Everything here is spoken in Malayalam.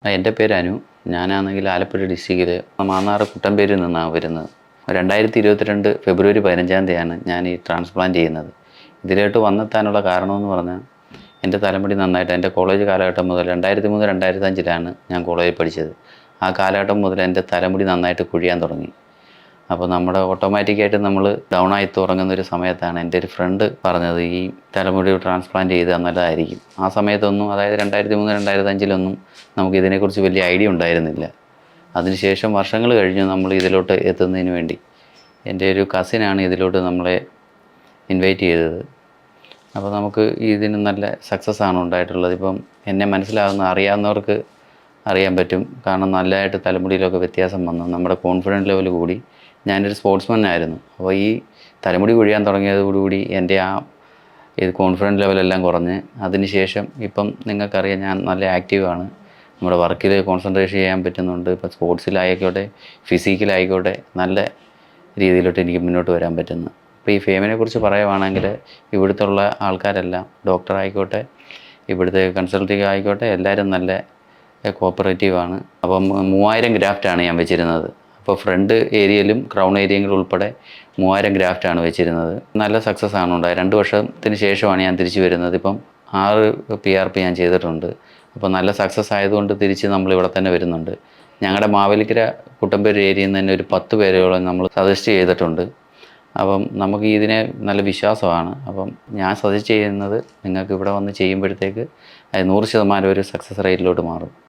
എൻ്റെ പേര് അനു. ഞാനാണെങ്കിൽ ആലപ്പുഴ ഡിസ്ട്രിക്റ്റിൽ മാന്നാർ കുട്ടമ്പേരിൽ നിന്നാണ് വരുന്നത്. 2022 ഫെബ്രുവരി 15-ാം തീയതിയാണ് ഞാൻ ഈ ട്രാൻസ്പ്ലാന്റ് ചെയ്യുന്നത്. ഇതിലോട്ട് വന്നെത്താനുള്ള കാരണമെന്ന് പറഞ്ഞാൽ എൻ്റെ തലമുടി നന്നായിട്ട് എൻ്റെ കോളേജ് കാലഘട്ടം മുതൽ 2003 2005 ഞാൻ കോളേജിൽ പഠിച്ചത്. ആ കാലഘട്ടം മുതൽ എൻ്റെ തലമുടി നന്നായിട്ട് കൊഴിയാൻ തുടങ്ങി. അപ്പോൾ നമ്മുടെ ഓട്ടോമാറ്റിക്കായിട്ട് നമ്മൾ ഡൗൺ ആയി തുടങ്ങുന്ന ഒരു സമയത്താണ് എൻ്റെ ഒരു ഫ്രണ്ട് പറഞ്ഞത് ഈ തലമുടി ട്രാൻസ്പ്ലാന്റ് ചെയ്താൽ നല്ലതായിരിക്കും. ആ സമയത്തൊന്നും, അതായത് 2003 2005 നമുക്ക് ഇതിനെക്കുറിച്ച് വലിയ ഐഡിയ ഉണ്ടായിരുന്നില്ല. അതിനുശേഷം വർഷങ്ങൾ കഴിഞ്ഞ് നമ്മൾ ഇതിലോട്ട് എത്തുന്നതിന് വേണ്ടി എൻ്റെ ഒരു കസിനാണ് ഇതിലോട്ട് നമ്മളെ ഇൻവൈറ്റ് ചെയ്തത്. അപ്പോൾ നമുക്ക് ഇതിന് നല്ല സക്സസ് ആണ് ഉണ്ടായിട്ടുള്ളത്. ഇപ്പം എന്നെ അറിയാവുന്നവർക്ക് അറിയാൻ പറ്റും. കാരണം നല്ലതായിട്ട് തലമുടിയിലൊക്കെ വ്യത്യാസം വന്നു. നമ്മുടെ കോൺഫിഡൻസ് ലെവൽ കൂടി. ഞാനൊരു സ്പോർട്സ്മാൻ ആയിരുന്നു. അപ്പോൾ ഈ തലമുടി കൊഴിയാൻ തുടങ്ങിയതോടുകൂടി എൻ്റെ കോൺഫിഡൻസ് ലെവലെല്ലാം കുറഞ്ഞ്, അതിനുശേഷം ഇപ്പം നിങ്ങൾക്കറിയാം ഞാൻ നല്ല ആക്റ്റീവാണ്. നമ്മുടെ വർക്കിൽ കോൺസെൻട്രേഷൻ ചെയ്യാൻ പറ്റുന്നുണ്ട്. ഇപ്പോൾ സ്പോർട്സിലായിക്കോട്ടെ ഫിസിക്കലായിക്കോട്ടെ നല്ല രീതിയിലോട്ട് എനിക്ക് മുന്നോട്ട് വരാൻ പറ്റുന്നു. ഇപ്പോൾ ഈ ഫെയിമിനെക്കുറിച്ച് പറയുവാണെങ്കിൽ ഇവിടുത്തെ ഉള്ള ആൾക്കാരെല്ലാം, ഡോക്ടറായിക്കോട്ടെ ഇവിടുത്തെ കൺസൾട്ടിങ് ആയിക്കോട്ടെ, എല്ലാവരും നല്ല കോപ്പറേറ്റീവാണ്. അപ്പം 3000 ഗ്രാഫ്റ്റാണ് ഞാൻ വെച്ചിരുന്നത്. അപ്പോൾ ഫ്രണ്ട് ഏരിയയിലും ക്രൗൺ ഏരിയയിലും ഉൾപ്പെടെ 3000 ഗ്രാഫ്റ്റാണ് വെച്ചിരുന്നത്. നല്ല സക്സസ് ആണ് ഉണ്ടായത്. 2 വർഷത്തിന് ശേഷമാണ് ഞാൻ തിരിച്ചു വരുന്നത്. ഇപ്പം 6 PRP ഞാൻ ചെയ്തിട്ടുണ്ട്. അപ്പോൾ നല്ല സക്സസ് ആയതുകൊണ്ട് തിരിച്ച് നമ്മളിവിടെ തന്നെ വരുന്നുണ്ട്. ഞങ്ങളുടെ മാവേലിക്കര കുട്ടമ്പേരി ഏരിയയിൽ നിന്ന് തന്നെ ഒരു 10 പേരോളം നമ്മൾ സജസ്റ്റ് ചെയ്തിട്ടുണ്ട്. അപ്പം നമുക്ക് ഇതിനെ നല്ല വിശ്വാസമാണ്. അപ്പം ഞാൻ സജസ്റ്റ് ചെയ്യുന്നത് നിങ്ങൾക്ക് ഇവിടെ വന്ന് ചെയ്യുമ്പോഴത്തേക്ക് അത് 100% ഒരു സക്സസ് റേറ്റിലോട്ട് മാറും.